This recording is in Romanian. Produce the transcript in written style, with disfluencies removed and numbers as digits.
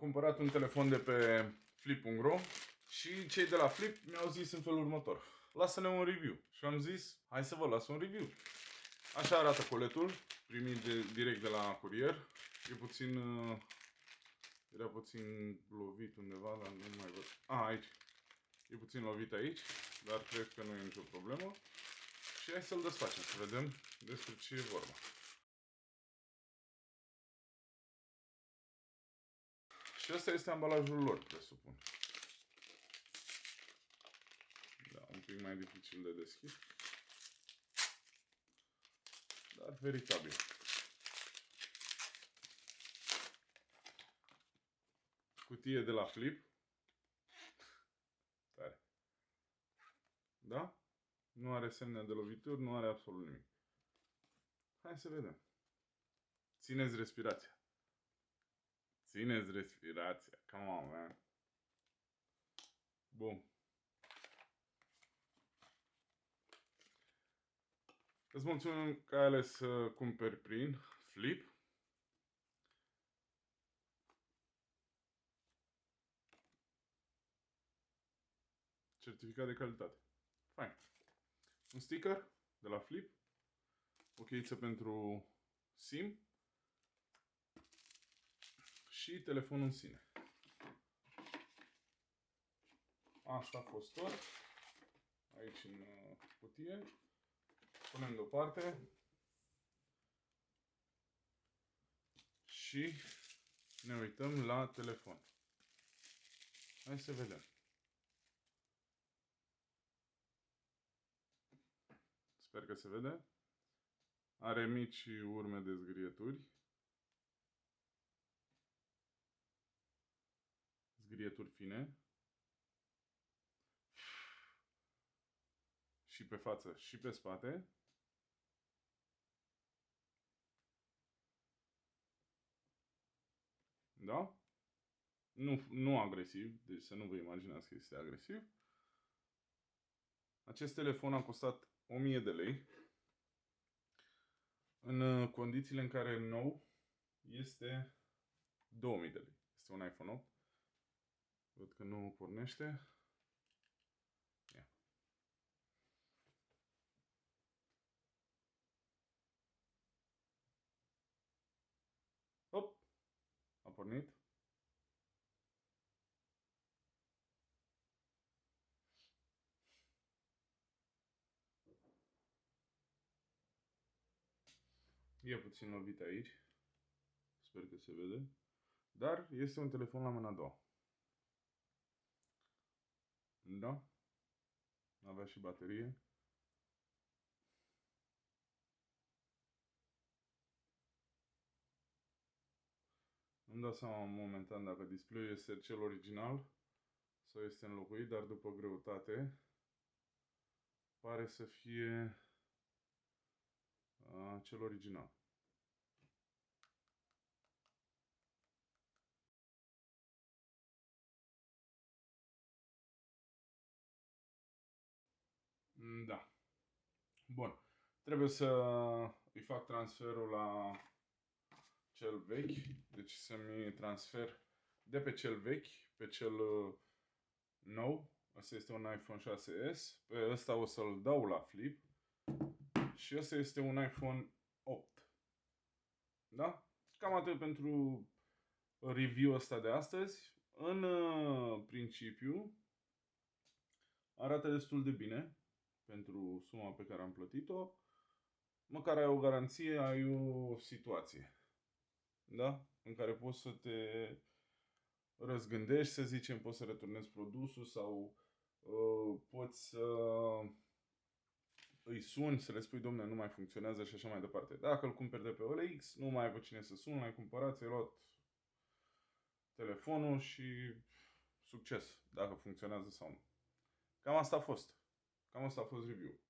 cumpărat un telefon de pe flip.ro și cei de la Flip mi-au zis în felul următor: lasă-ne un review. Și am zis, hai să vă las un review. Așa arată coletul, primit direct de la curier. E puțin, era puțin lovit undeva, dar nu mai văd. Aici. E puțin lovit aici, dar cred că nu e nicio problemă. Și hai să-l desfacem, să vedem despre ce e vorba. Și ăsta este ambalajul lor, presupun. Da, un pic mai dificil de deschis. Dar veritabil. Cutie de la Flip. Tare. Da? Nu are semne de lovituri, nu are absolut nimic. Hai să vedem. Țineți respirația. Țineți respirația. Come on, man. Bun. Îți mulțumim că ai ales să cumperi prin Flip. Certificat de calitate. Fain. Un sticker de la Flip. O cheiță pentru SIM. Și telefonul în sine. Asta a fost tot. Aici în cutie. Punem deoparte. Și ne uităm la telefon. Hai să vedem. Sper că se vede. Are mici urme de zgârieturi. Zgârieturi fine. Și pe față și pe spate. Da? Nu agresiv, deci să nu vă imaginați că este agresiv. Acest telefon a costat 1000 de lei. În condițiile în care nou este 2000 de lei. Este un iPhone 8. Văd că nu pornește. Ia. Hop! A pornit. E puțin lovit aici. Sper că se vede. Dar este un telefon la mâna a doua. Da? Avea și baterie. Nu-mi dau seama momentan dacă display-ul este cel original sau este înlocuit, dar după greutate pare să fie cel original. Da. Bun. Trebuie să îi fac transferul la cel vechi. Deci să-mi transfer de pe cel vechi pe cel nou. Asta este un iPhone 6s. Pe ăsta o să-l dau la Flip. Și ăsta este un iPhone 8. Da? Cam atât pentru review-ul ăsta de astăzi. În principiu arată destul de bine pentru suma pe care am plătit-o. Măcar ai o garanție, ai o situație, da? În care poți să te răzgândești, să zicem, poți să returnezi produsul sau poți să îi suni, să le spui, domne, nu mai funcționează și așa mai departe. Dacă îl cumperi de pe OLX, nu mai ai pe cine să suni, l-ai cumpărat, ți-ai luat telefonul și succes, dacă funcționează sau nu. Cam asta a fost. Cam asta a fost review.